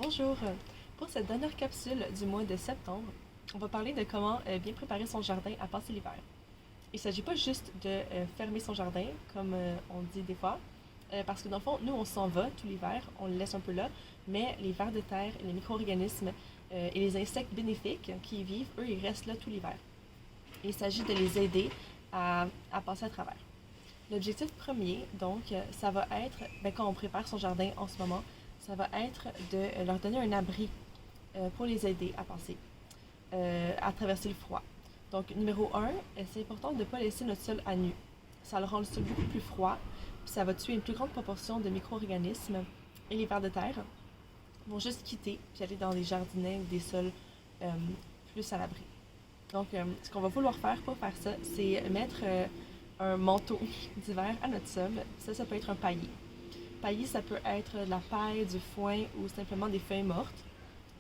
Bonjour! Pour cette dernière capsule du mois de septembre, on va parler de comment bien préparer son jardin à passer l'hiver. Il ne s'agit pas juste de fermer son jardin, comme on dit des fois, parce que dans le fond, nous, on s'en va tout l'hiver, on le laisse un peu là, mais les vers de terre, les micro-organismes et les insectes bénéfiques qui y vivent, eux, ils restent là tout l'hiver. Il s'agit de les aider à passer à travers. L'objectif premier, donc, ça va être, quand on prépare son jardin en ce moment, ça va être de leur donner un abri pour les aider à passer, à traverser le froid. Donc, numéro un, c'est important de ne pas laisser notre sol à nu. Ça le rend le sol beaucoup plus froid, puis ça va tuer une plus grande proportion de micro-organismes et les vers de terre vont juste quitter puis aller dans des jardinets ou des sols plus à l'abri. Donc, ce qu'on va vouloir faire pour faire ça, c'est mettre un manteau d'hiver à notre sol. Ça peut être un paillis. Paillis, ça peut être de la paille, du foin ou simplement des feuilles mortes.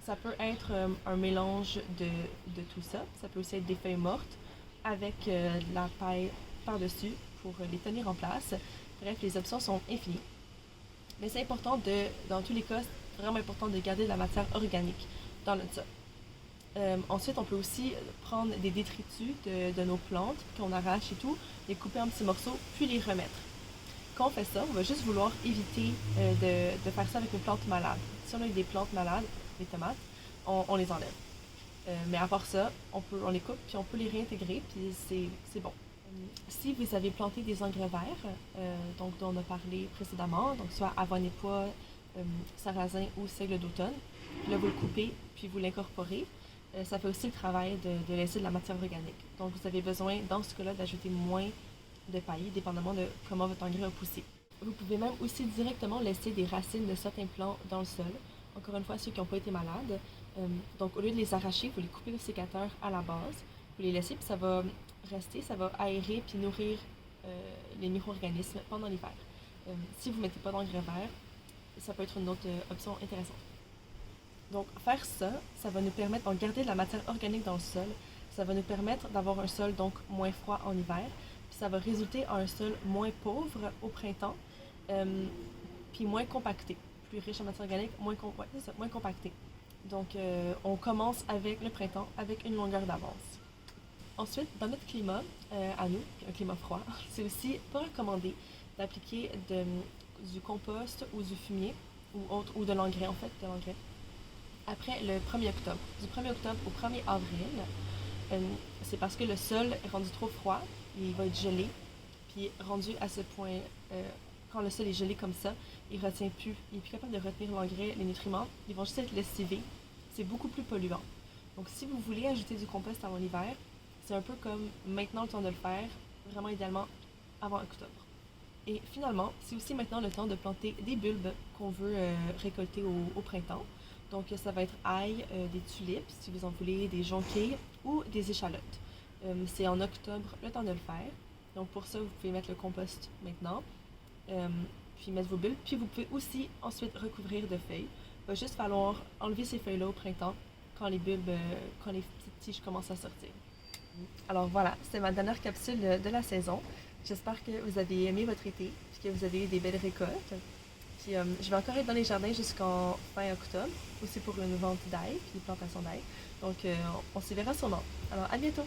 Ça peut être un mélange de tout ça. Ça peut aussi être des feuilles mortes avec de la paille par-dessus pour les tenir en place. Bref, les options sont infinies. Mais c'est important dans tous les cas, c'est vraiment important de garder de la matière organique dans notre sol. Ensuite, on peut aussi prendre des détritus de nos plantes qu'on arrache et tout, les couper en petits morceaux, puis les remettre. Quand on fait ça, on va juste vouloir éviter de faire ça avec une plante malade. Si on a des plantes malades, les tomates, on les enlève. Mais à part ça, on les coupe, puis on peut les réintégrer, puis c'est bon. Si vous avez planté des engrais verts, donc dont on a parlé précédemment, donc soit avoine et pois, sarrasin ou seigle d'automne, puis là vous le coupez, puis vous l'incorporez, ça fait aussi le travail de laisser de la matière organique. Donc vous avez besoin, dans ce cas-là, d'ajouter moins de paillis, dépendamment de comment votre engrais a poussé. Vous pouvez même aussi directement laisser des racines de certains plants dans le sol. Encore une fois, ceux qui n'ont pas été malades. Donc au lieu de les arracher, vous les coupez au sécateur à la base, vous les laissez, puis ça va rester, ça va aérer puis nourrir les micro-organismes pendant l'hiver. Si vous ne mettez pas d'engrais verts, ça peut être une autre option intéressante. Donc, faire ça, ça va nous permettre de garder de la matière organique dans le sol. Ça va nous permettre d'avoir un sol donc moins froid en hiver. Puis ça va résulter en un sol moins pauvre au printemps, puis moins compacté. Plus riche en matière organique, moins compacté. Donc, on commence avec le printemps avec une longueur d'avance. Ensuite, dans notre climat, à nous, un climat froid, c'est aussi pas recommandé d'appliquer du compost ou du fumier ou de l'engrais, en fait, de l'engrais après le 1er octobre. Du 1er octobre au 1er avril, c'est parce que le sol est rendu trop froid, il va être gelé, puis rendu à ce point, quand le sol est gelé comme ça, il retient plus, il est plus capable de retenir l'engrais, les nutriments, ils vont juste être lessivés, c'est beaucoup plus polluant. Donc si vous voulez ajouter du compost avant l'hiver, c'est un peu comme maintenant le temps de le faire, vraiment idéalement avant octobre. Et finalement, c'est aussi maintenant le temps de planter des bulbes qu'on veut récolter au printemps. Donc ça va être ail, des tulipes si vous en voulez, des jonquilles ou des échalotes. C'est en octobre le temps de le faire. Donc pour ça, vous pouvez mettre le compost maintenant, puis mettre vos bulbes. Puis vous pouvez aussi ensuite recouvrir de feuilles. Il va juste falloir enlever ces feuilles-là au printemps quand les bulbes, quand les petites tiges commencent à sortir. Alors voilà, c'était ma dernière capsule de la saison. J'espère que vous avez aimé votre été, puis que vous avez eu des belles récoltes. Puis je vais encore être dans les jardins jusqu'en fin octobre, aussi pour une vente d'ail, puis plantation d'ail. Donc on se verra sûrement. Alors à bientôt!